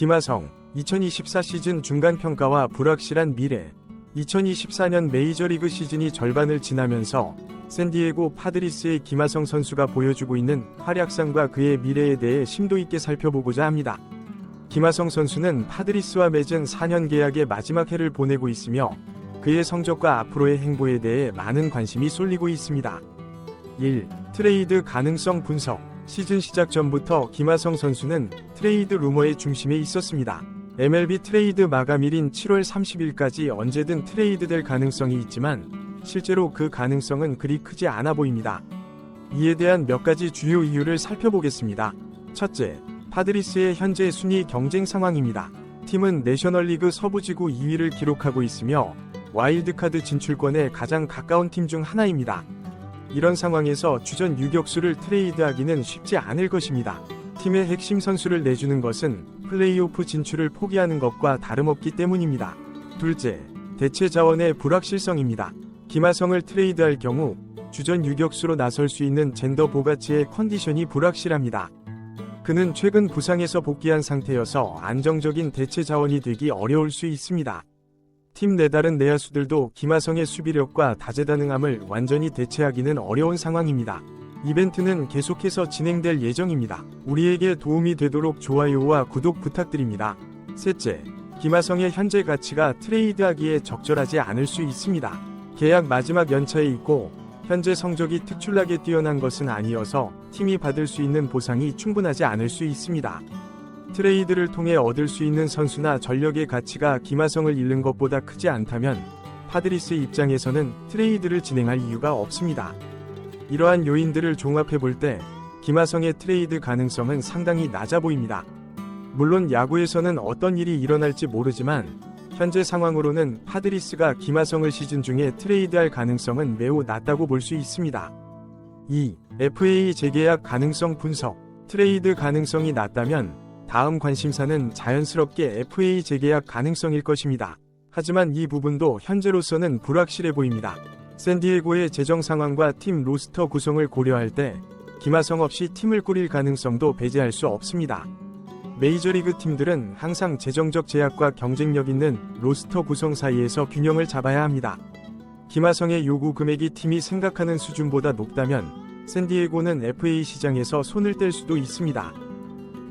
김하성, 2024 시즌 중간평가와 불확실한 미래. 2024년 메이저리그 시즌이 절반을 지나면서 샌디에고 파드리스의 김하성 선수가 보여주고 있는 활약상과 그의 미래에 대해 심도 있게 살펴보고자 합니다. 김하성 선수는 파드리스와 맺은 4년 계약의 마지막 해를 보내고 있으며 그의 성적과 앞으로의 행보에 대해 많은 관심이 쏠리고 있습니다. 1. 트레이드 가능성 분석. 시즌 시작 전부터 김하성 선수는 트레이드 루머의 중심에 있었습니다. MLB 트레이드 마감일인 7월 30일까지 언제든 트레이드될 가능성이 있지만 실제로 그 가능성은 그리 크지 않아 보입니다. 이에 대한 몇 가지 주요 이유를 살펴보겠습니다. 첫째, 파드리스의 현재 순위 경쟁 상황입니다. 팀은 내셔널리그 서부지구 2위를 기록하고 있으며 와일드카드 진출권에 가장 가까운 팀 중 하나입니다. 이런 상황에서 주전 유격수를 트레이드하기는 쉽지 않을 것입니다. 팀의 핵심 선수를 내주는 것은 플레이오프 진출을 포기하는 것과 다름없기 때문입니다. 둘째, 대체 자원의 불확실성입니다. 김하성을 트레이드할 경우 주전 유격수로 나설 수 있는 젠더 보가치의 컨디션이 불확실합니다. 그는 최근 부상에서 복귀한 상태여서 안정적인 대체 자원이 되기 어려울 수 있습니다. 팀 내 다른 내야수들도 김하성의 수비력과 다재다능함을 완전히 대체하기는 어려운 상황입니다. 이벤트는 계속해서 진행될 예정입니다. 우리에게 도움이 되도록 좋아요와 구독 부탁드립니다. 셋째, 김하성의 현재 가치가 트레이드하기에 적절하지 않을 수 있습니다. 계약 마지막 연차에 있고 현재 성적이 특출나게 뛰어난 것은 아니어서 팀이 받을 수 있는 보상이 충분하지 않을 수 있습니다. 트레이드를 통해 얻을 수 있는 선수나 전력의 가치가 김하성을 잃는 것보다 크지 않다면 파드리스 입장에서는 트레이드를 진행할 이유가 없습니다. 이러한 요인들을 종합해 볼 때 김하성의 트레이드 가능성은 상당히 낮아 보입니다. 물론 야구에서는 어떤 일이 일어날지 모르지만 현재 상황으로는 파드리스가 김하성을 시즌 중에 트레이드할 가능성은 매우 낮다고 볼 수 있습니다. 2. FA 재계약 가능성 분석. 트레이드 가능성이 낮다면 다음 관심사는 자연스럽게 FA 재계약 가능성일 것입니다. 하지만 이 부분도 현재로서는 불확실해 보입니다. 샌디에고의 재정 상황과 팀 로스터 구성을 고려할 때 김하성 없이 팀을 꾸릴 가능성도 배제할 수 없습니다. 메이저리그 팀들은 항상 재정적 제약과 경쟁력 있는 로스터 구성 사이에서 균형을 잡아야 합니다. 김하성의 요구 금액이 팀이 생각하는 수준보다 높다면 샌디에고는 FA 시장에서 손을 뗄 수도 있습니다.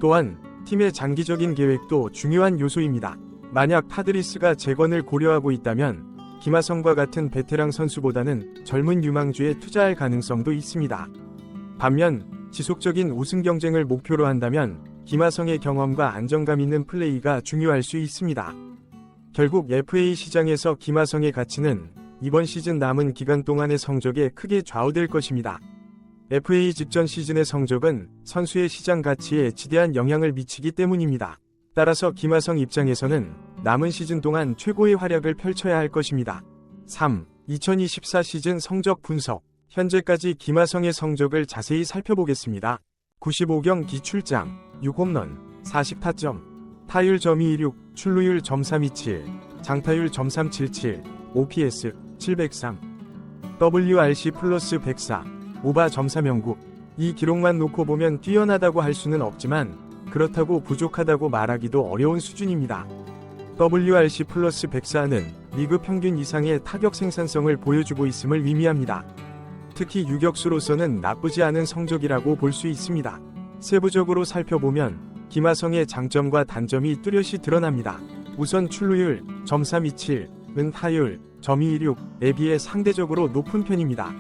또한 팀의 장기적인 계획도 중요한 요소입니다. 만약 파드리스가 재건을 고려하고 있다면 김하성과 같은 베테랑 선수보다는 젊은 유망주에 투자할 가능성도 있습니다. 반면 지속적인 우승 경쟁을 목표로 한다면 김하성의 경험과 안정감 있는 플레이가 중요할 수 있습니다. 결국 FA 시장에서 김하성의 가치는 이번 시즌 남은 기간 동안의 성적에 크게 좌우될 것입니다. FA 직전 시즌의 성적은 선수의 시장 가치에 지대한 영향을 미치기 때문입니다. 따라서 김하성 입장에서는 남은 시즌 동안 최고의 활약을 펼쳐야 할 것입니다. 3. 2024 시즌 성적 분석. 현재까지 김하성의 성적을 자세히 살펴보겠습니다. 95경기 출장, 6홈런, 40타점, 타율 .226, 출루율 .327, 장타율 .377, OPS 703, WRC 플러스 104, 오바 .309. 이 기록만 놓고 보면 뛰어나다고 할 수는 없지만 그렇다고 부족하다고 말하기도 어려운 수준입니다. WRC 플러스 104는 리그 평균 이상의 타격 생산성을 보여주고 있음을 의미합니다. 특히 유격수로서는 나쁘지 않은 성적이라고 볼 수 있습니다. 세부적으로 살펴보면 김하성의 장점과 단점이 뚜렷이 드러납니다. 우선 출루율 .327은 타율 .226에 비해 상대적으로 높은 편입니다.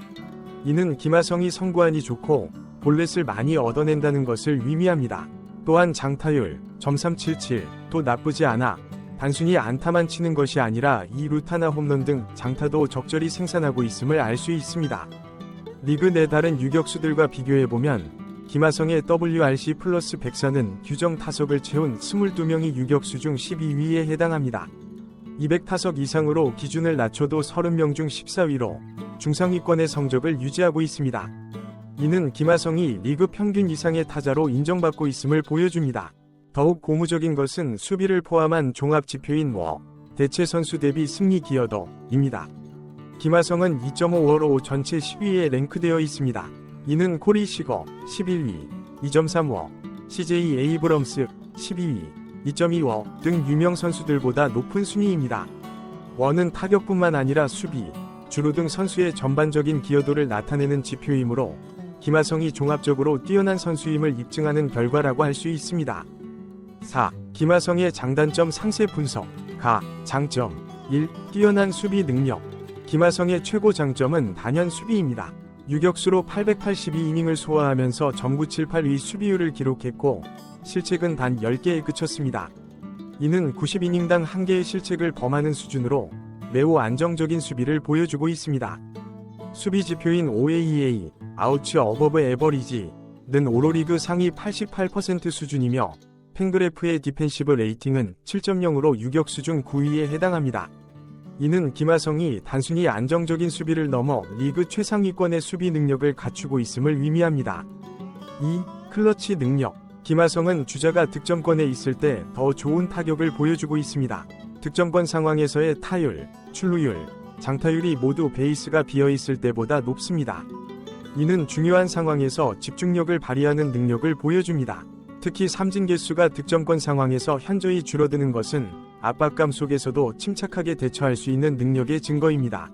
이는 김하성이 선구안이 좋고 볼넷을 많이 얻어낸다는 것을 의미합니다. 또한 장타율 .377도 나쁘지 않아 단순히 안타만 치는 것이 아니라 2루타나 홈런 등 장타도 적절히 생산하고 있음을 알 수 있습니다. 리그 내 다른 유격수들과 비교해보면 김하성의 WRC 플러스 104는 규정 타석을 채운 22명의 유격수 중 12위에 해당합니다. 200타석 이상으로 기준을 낮춰도 30명 중 14위로 중상위권의 성적을 유지하고 있습니다. 이는 김하성이 리그 평균 이상의 타자로 인정받고 있음을 보여줍니다. 더욱 고무적인 것은 수비를 포함한 종합 지표인 WAR, 대체 선수 대비 승리 기여도입니다. 김하성은 2.5WAR로 전체 10위에 랭크되어 있습니다. 이는 코리 시거 11위, 2.3WAR, CJ 에이브럼스 12위, 2.2워 등 유명 선수들보다 높은 순위입니다. 워는 타격뿐만 아니라 수비, 주루 등 선수의 전반적인 기여도를 나타내는 지표이므로 김하성이 종합적으로 뛰어난 선수임을 입증하는 결과라고 할 수 있습니다. 4. 김하성의 장단점 상세 분석. 장점 1. 뛰어난 수비 능력. 김하성의 최고 장점은 단연 수비입니다. 유격수로 882이닝을 소화하면서 점구 7-8위 수비율을 기록했고 실책은 단 10개에 그쳤습니다. 이는 90이닝당 1개의 실책을 범하는 수준으로 매우 안정적인 수비를 보여주고 있습니다. 수비 지표인 OAEA, 아웃츠 어버브 에버리지는 오로리그 상위 88% 수준이며 팬그래프의 디펜시브 레이팅은 7.0으로 유격수 중 9위에 해당합니다. 이는 김하성이 단순히 안정적인 수비를 넘어 리그 최상위권의 수비 능력을 갖추고 있음을 의미합니다. 2. 클러치 능력. 김하성은 주자가 득점권에 있을 때 더 좋은 타격을 보여주고 있습니다. 득점권 상황에서의 타율, 출루율, 장타율이 모두 베이스가 비어있을 때보다 높습니다. 이는 중요한 상황에서 집중력을 발휘하는 능력을 보여줍니다. 특히 삼진 개수가 득점권 상황에서 현저히 줄어드는 것은 압박감 속에서도 침착하게 대처할 수 있는 능력의 증거입니다.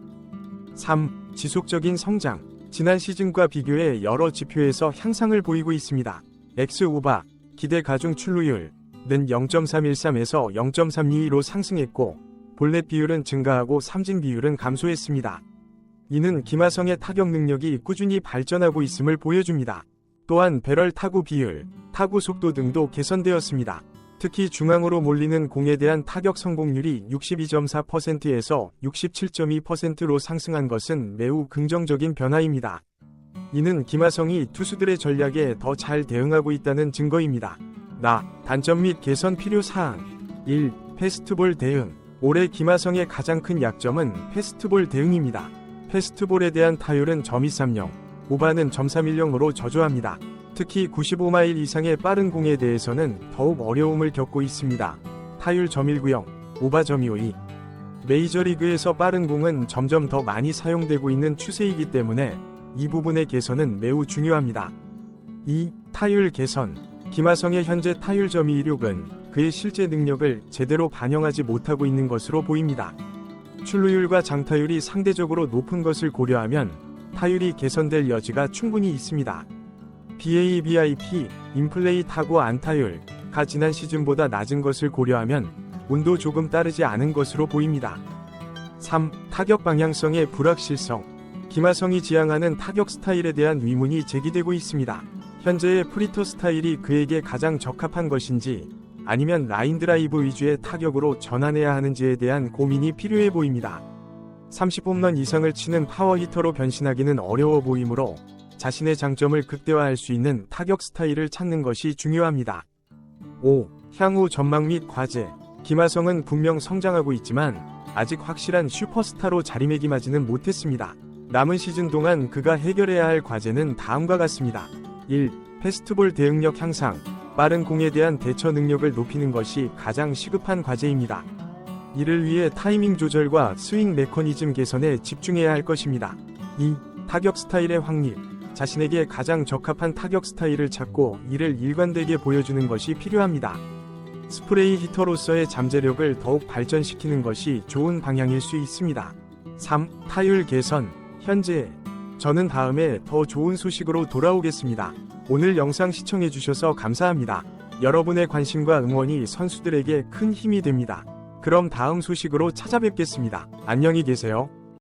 3. 지속적인 성장. 지난 시즌과 비교해 여러 지표에서 향상을 보이고 있습니다. 엑스오바, 기대 가중 출루율 는 0.313에서 0.322로 상승했고 볼넷 비율은 증가하고 삼진 비율은 감소했습니다. 이는 김하성의 타격 능력이 꾸준히 발전하고 있음을 보여줍니다. 또한 배럴 타구 비율, 타구 속도 등도 개선되었습니다. 특히 중앙으로 몰리는 공에 대한 타격 성공률이 62.4%에서 67.2%로 상승한 것은 매우 긍정적인 변화입니다. 이는 김하성이 투수들의 전략에 더 잘 대응하고 있다는 증거입니다. 단점 및 개선 필요사항. 1. 패스트볼 대응. 올해 김하성의 가장 큰 약점은 패스트볼 대응입니다. 패스트볼에 대한 타율은 .230, 오바는 .310으로 저조합니다. 특히 95마일 이상의 빠른 공에 대해서는 더욱 어려움을 겪고 있습니다. 타율 .190, 오바 .252. 메이저리그에서 빠른 공은 점점 더 많이 사용되고 있는 추세이기 때문에 이 부분의 개선은 매우 중요합니다. 2. 타율 개선. 김하성의 현재 타율 .226은 그의 실제 능력을 제대로 반영하지 못하고 있는 것으로 보입니다. 출루율과 장타율이 상대적으로 높은 것을 고려하면 타율이 개선될 여지가 충분히 있습니다. BABIP, 인플레이 타구 안타율가 지난 시즌보다 낮은 것을 고려하면 운도 조금 따르지 않은 것으로 보입니다. 3. 타격 방향성의 불확실성. 김하성이 지향하는 타격 스타일에 대한 의문이 제기되고 있습니다. 현재의 프리터 스타일이 그에게 가장 적합한 것인지 아니면 라인 드라이브 위주의 타격으로 전환해야 하는지에 대한 고민이 필요해 보입니다. 30홈런 이상을 치는 파워히터로 변신하기는 어려워 보이므로 자신의 장점을 극대화할 수 있는 타격 스타일을 찾는 것이 중요합니다. 5. 향후 전망 및 과제. 김하성은 분명 성장하고 있지만 아직 확실한 슈퍼스타로 자리매김하지는 못했습니다. 남은 시즌 동안 그가 해결해야 할 과제는 다음과 같습니다. 1. 패스트볼 대응력 향상. 빠른 공에 대한 대처 능력을 높이는 것이 가장 시급한 과제입니다. 이를 위해 타이밍 조절과 스윙 메커니즘 개선에 집중해야 할 것입니다. 2. 타격 스타일의 확립. 자신에게 가장 적합한 타격 스타일을 찾고 이를 일관되게 보여주는 것이 필요합니다. 스프레이 히터로서의 잠재력을 더욱 발전시키는 것이 좋은 방향일 수 있습니다. 3. 타율 개선. 현재 저는 다음에 더 좋은 소식으로 돌아오겠습니다. 오늘 영상 시청해주셔서 감사합니다. 여러분의 관심과 응원이 선수들에게 큰 힘이 됩니다. 그럼 다음 소식으로 찾아뵙겠습니다. 안녕히 계세요.